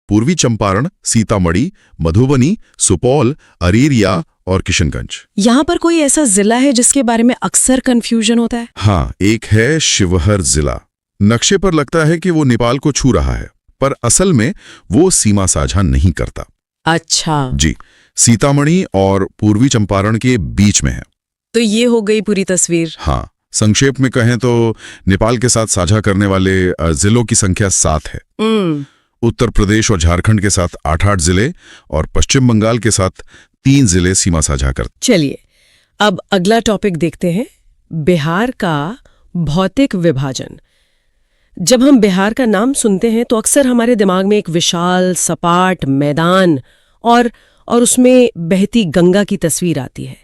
पूर्वी चंपारण, सीतामढ़ी, मधुबनी, सुपौल, अरेरिया और किशनगंज। यहाँ पर कोई ऐसा जिला है जिसके बारे में अक्सर कंफ्यूजन होता है? हाँ, एक है शिवहर जिला। नक्शे पर लगता है कि वो नेपाल को छू रहा है, पर असल में वो सीमा साझा नहीं करता। अच्छा जी, सीतामढ़ी और पूर्वी चंपारण के बीच में है। तो ये हो गई पूरी तस्वीर। हाँ, संक्षेप में कहें तो नेपाल के साथ साझा करने वाले जिलों की संख्या 7 है। उत्तर प्रदेश और झारखंड के साथ 8-8 जिले और पश्चिम बंगाल के साथ 3 जिले सीमा साझा करते। चलिए अब अगला टॉपिक देखते हैं, बिहार का भौतिक विभाजन। जब हम बिहार का नाम सुनते हैं तो अक्सर हमारे दिमाग में एक विशाल सपाट मैदान और उसमें बहती गंगा की तस्वीर आती है।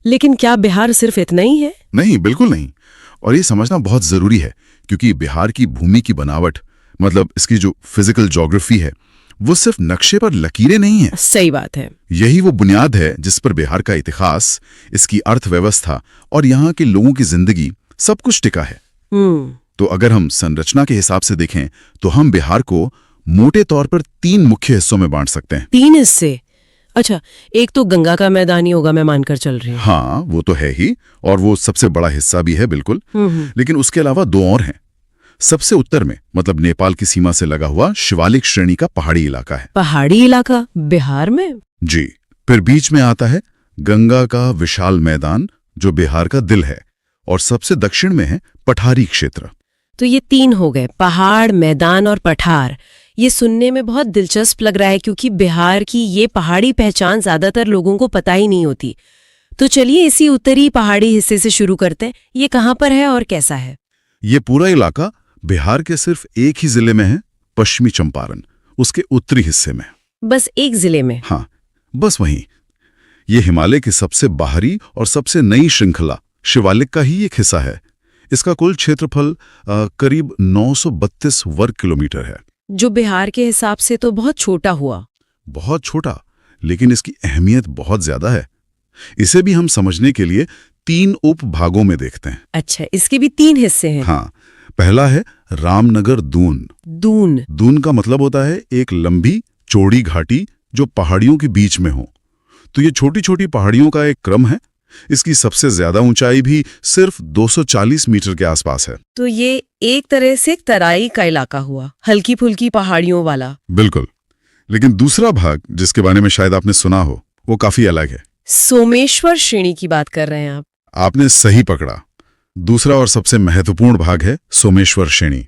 लेकिन क्या बिहार सिर्फ इतना ही है? नहीं, बिल्कुल नहीं। और ये समझना बहुत जरूरी है, क्योंकि बिहार की भूमि की बनावट, मतलब इसकी जो फिजिकल ज्योग्राफी है, वो सिर्फ नक्शे पर लकीरें नहीं है। सही बात है। यही वो बुनियाद है जिस पर बिहार का इतिहास, इसकी अर्थव्यवस्था और यहाँ के लोगों की जिंदगी सब कुछ टिका है। तो अगर हम संरचना के हिसाब से देखें तो हम बिहार को मोटे तौर पर 3 मुख्य हिस्सों में बांट सकते हैं। 3 हिस्से? अच्छा, एक तो गंगा का मैदान ही होगा, मैं मानकर चल रही हूँ। हाँ, वो तो है ही, और वो सबसे बड़ा हिस्सा भी है, बिल्कुल। लेकिन उसके अलावा 2 और हैं। सबसे उत्तर में, मतलब नेपाल की सीमा से लगा हुआ शिवालिक श्रेणी का पहाड़ी इलाका है। पहाड़ी इलाका बिहार में? जी। फिर बीच में आता है गंगा का विशाल मैदान, जो बिहार का दिल है, और सबसे दक्षिण में है पठारी क्षेत्र। तो ये 3 हो गए, पहाड़, मैदान और पठार। ये सुनने में बहुत दिलचस्प लग रहा है, क्योंकि बिहार की ये पहाड़ी पहचान ज्यादातर लोगों को पता ही नहीं होती। तो चलिए इसी उत्तरी पहाड़ी हिस्से से शुरू करते हैं। ये कहाँ पर है और कैसा है? ये पूरा इलाका बिहार के सिर्फ एक ही जिले में है, पश्चिमी चंपारण, उसके उत्तरी हिस्से में। बस एक जिले में? हाँ, बस वहीं। ये हिमालय की सबसे बाहरी और सबसे नई श्रृंखला शिवालिक का ही एक हिस्सा है। इसका कुल क्षेत्रफल करीब 932 वर्ग किलोमीटर है, जो बिहार के हिसाब से तो बहुत छोटा हुआ। बहुत छोटा, लेकिन इसकी अहमियत बहुत ज्यादा है। इसे भी हम समझने के लिए 3 उप भागों में देखते हैं। अच्छा, इसके भी 3 हिस्से हैं? हाँ, पहला है रामनगर दून। दून का मतलब होता है एक लंबी चौड़ी घाटी जो पहाड़ियों के बीच में हो। तो ये छोटी छोटी पहाड़ियों का एक क्रम है। इसकी सबसे ज्यादा ऊंचाई भी सिर्फ 240 मीटर के आसपास है। तो ये एक तरह से तराई का इलाका हुआ, हल्की फुल्की पहाड़ियों वाला। बिल्कुल। लेकिन दूसरा भाग, जिसके बारे में शायद आपने सुना हो, वो काफी अलग है। सोमेश्वर श्रेणी की बात कर रहे हैं आप? आपने सही पकड़ा। दूसरा और सबसे महत्वपूर्ण भाग है सोमेश्वर श्रेणी।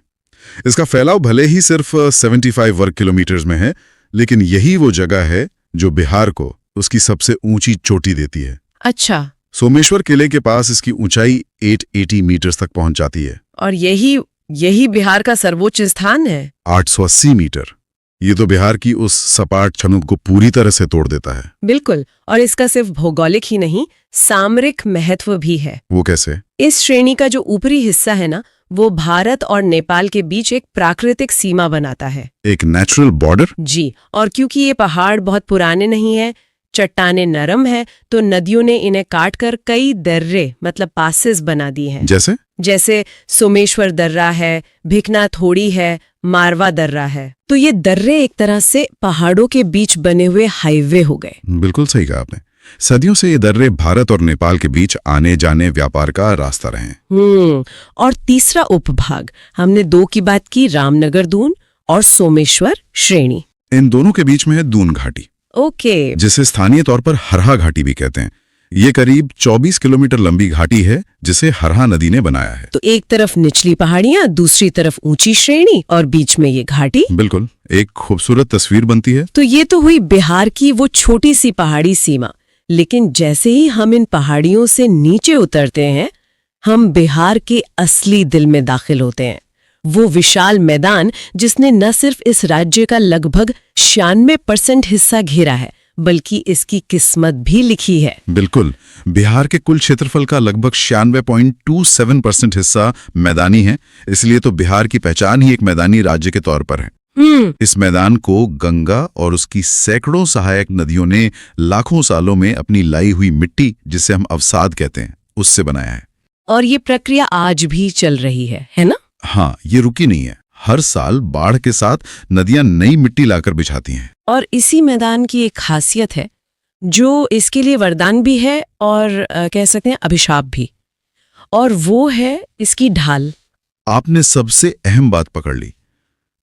इसका फैलाव भले ही सिर्फ 75 वर्ग किलोमीटर में है, लेकिन यही वो जगह है जो बिहार को उसकी सबसे ऊंची चोटी देती है। अच्छा। सोमेश्वर किले के पास इसकी ऊंचाई 880 मीटर तक पहुंच जाती है। और यही बिहार का सर्वोच्च स्थान है। 880 मीटर। ये तो बिहार की उस सपाट छनुक को पूरी तरह से तोड़ देता है। बिल्कुल। और इसका सिर्फ भौगोलिक ही नहीं, सामरिक महत्व भी है। वो कैसे? इस श्रेणी का जो ऊपरी हिस्सा है ना, वो भारत और नेपाल के बीच एक प्राकृतिक सीमा बनाता है। एक नेचुरल बॉर्डर? जी। और क्योंकि ये पहाड़ बहुत पुराने नहीं है, चट्टाने नरम है, तो नदियों ने इन्हें काटकर कई दर्रे, मतलब पासेस बना दिए हैं। जैसे सोमेश्वर दर्रा है, भिकना थोड़ी है, मारवा दर्रा है। तो ये दर्रे एक तरह से पहाड़ों के बीच बने हुए हाईवे हो गए। बिल्कुल सही कहा आपने। सदियों से ये दर्रे भारत और नेपाल के बीच आने जाने व्यापार का रास्ता रहे। और तीसरा उपभाग, हमने 2 की बात की, रामनगर दून और सोमेश्वर श्रेणी। इन दोनों के बीच में है दून घाटी। ओके। जिसे स्थानीय तौर पर हरहा घाटी भी कहते हैं। ये करीब 24 किलोमीटर लंबी घाटी है, जिसे हरहा नदी ने बनाया है। तो एक तरफ निचली पहाड़ियां, दूसरी तरफ ऊंची श्रेणी और बीच में ये घाटी। बिल्कुल, एक खूबसूरत तस्वीर बनती है। तो ये तो हुई बिहार की वो छोटी सी पहाड़ी सीमा। लेकिन जैसे ही हम इन पहाड़ियों से नीचे उतरते हैं, हम बिहार के असली दिल में दाखिल होते हैं। वो विशाल मैदान जिसने न सिर्फ इस राज्य का लगभग 96% हिस्सा घेरा है, बल्कि इसकी किस्मत भी लिखी है। बिल्कुल। बिहार के कुल क्षेत्रफल का लगभग 96.27% हिस्सा मैदानी है। इसलिए तो बिहार की पहचान ही एक मैदानी राज्य के तौर पर है। इस मैदान को गंगा और उसकी सैकड़ों सहायक नदियों ने लाखों सालों में अपनी लाई हुई मिट्टी, जिसे हम अवसाद कहते हैं, उससे बनाया है। और ये प्रक्रिया आज भी चल रही है ना? हाँ, ये रुकी नहीं है। हर साल बाढ़ के साथ नदियां नई मिट्टी लाकर बिछाती हैं। और इसी मैदान की एक खासियत है जो इसके लिए वरदान भी है और कह सकते हैं अभिशाप भी, और वो है इसकी ढाल। आपने सबसे अहम बात पकड़ ली।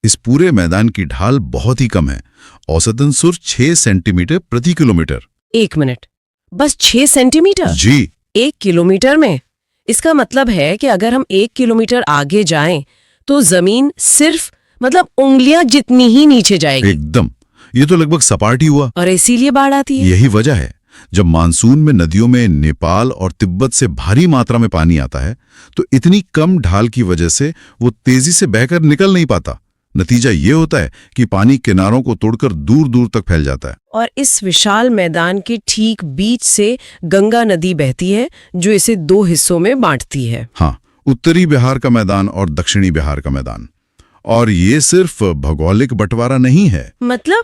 इस पूरे मैदान की ढाल बहुत ही कम है, औसतन सिर्फ 6 सेंटीमीटर प्रति किलोमीटर। 1 मिनट, बस 6 सेंटीमीटर? जी। 1 किलोमीटर में? इसका मतलब है कि अगर हम 1 किलोमीटर आगे जाएं तो जमीन सिर्फ उंगलियां जितनी ही नीचे जाएगी। एकदम, ये तो लगभग सपाट ही हुआ। और इसीलिए बाढ़ आती है। यही वजह है, जब मानसून में नदियों में नेपाल और तिब्बत से भारी मात्रा में पानी आता है तो इतनी कम ढाल की वजह से वो तेजी से बहकर निकल नहीं पाता। नतीजा ये होता है कि पानी किनारों को तोड़कर दूर दूर तक फैल जाता है। और इस विशाल मैदान के ठीक बीच से गंगा नदी बहती है जो इसे 2 हिस्सों में बांटती है। हाँ, उत्तरी बिहार का मैदान और दक्षिणी बिहार का मैदान। और ये सिर्फ भौगोलिक बंटवारा नहीं है,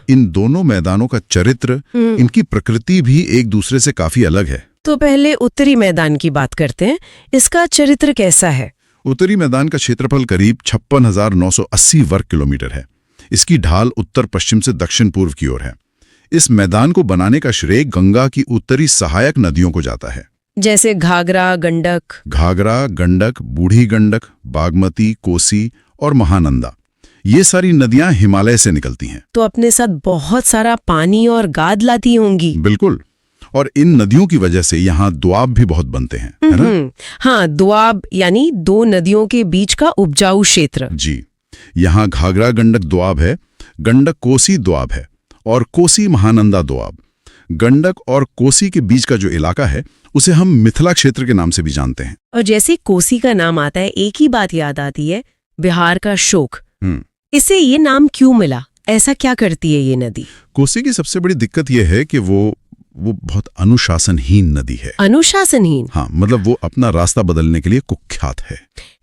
इन दोनों मैदानों का चरित्र, इनकी प्रकृति भी एक दूसरे से काफी अलग है। तो पहले उत्तरी मैदान की बात करते हैं। इसका चरित्र कैसा है? उत्तरी मैदान का क्षेत्रफल करीब 56,980 वर्ग किलोमीटर है। इसकी ढाल उत्तर पश्चिम से दक्षिण पूर्व की ओर है। इस मैदान को बनाने का श्रेय गंगा की उत्तरी सहायक नदियों को जाता है, जैसे घाघरा, गंडक, बूढ़ी गंडक, बागमती, कोसी और महानंदा। ये सारी नदियां हिमालय से निकलती हैं। तो अपने साथ बहुत सारा पानी और गाद लाती होंगी। बिल्कुल, और इन नदियों की वजह से यहाँ दोआब भी बहुत बनते हैं, है ना? हाँ, दोआब यानी 2 नदियों के बीच का उपजाऊ क्षेत्र। जी, यहाँ घाघरा गंडक दोआब है, गंडक कोसी दोआब है और कोसी महानंदा दोआब। गंडक और कोसी के बीच का जो इलाका है उसे हम मिथिला क्षेत्र के नाम से भी जानते हैं। और जैसे कोसी का नाम आता है, एक ही बात याद आती है, बिहार का शोक। इसे ये नाम क्यों मिला? ऐसा क्या करती है ये नदी? कोसी की सबसे बड़ी दिक्कत यह है कि वो बहुत अनुशासनहीन नदी है। अनुशासनहीन? हाँ, वो अपना रास्ता बदलने के लिए कुख्यात है।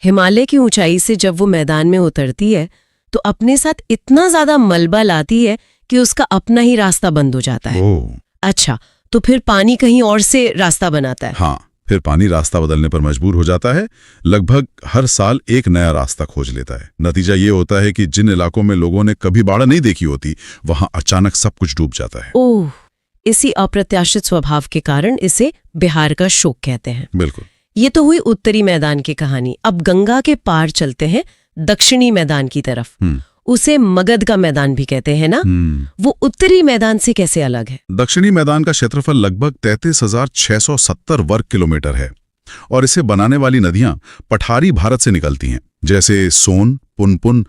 हिमालय की ऊंचाई से जब वो मैदान में उतरती है तो अपने साथ इतना ज्यादा मलबा लाती है कि उसका अपना ही रास्ता बंद हो जाता है। अच्छा, तो फिर पानी कहीं और से रास्ता बनाता है? हाँ, फिर पानी रास्ता बदलने पर मजबूर हो जाता है। लगभग हर साल एक नया रास्ता खोज लेता है। नतीजा ये होता है कि जिन इलाकों में लोगों ने कभी बाढ़ नहीं देखी होती, वहां अचानक सब कुछ डूब जाता है। ओह, इसी अप्रत्याशित स्वभाव के कारण इसे बिहार का शोक कहते हैं। बिल्कुल। ये तो हुई उत्तरी मैदान की कहानी। अब गंगा के पार चलते हैं दक्षिणी मैदान की तरफ। उसे मगध का मैदान भी कहते हैं ना? वो उत्तरी मैदान से कैसे अलग है? दक्षिणी मैदान का क्षेत्रफल लगभग 33,670 वर्ग किलोमीटर है और इसे बनाने वाली नदियां पठारी भारत से निकलती हैं, जैसे सोन, पुनपुन,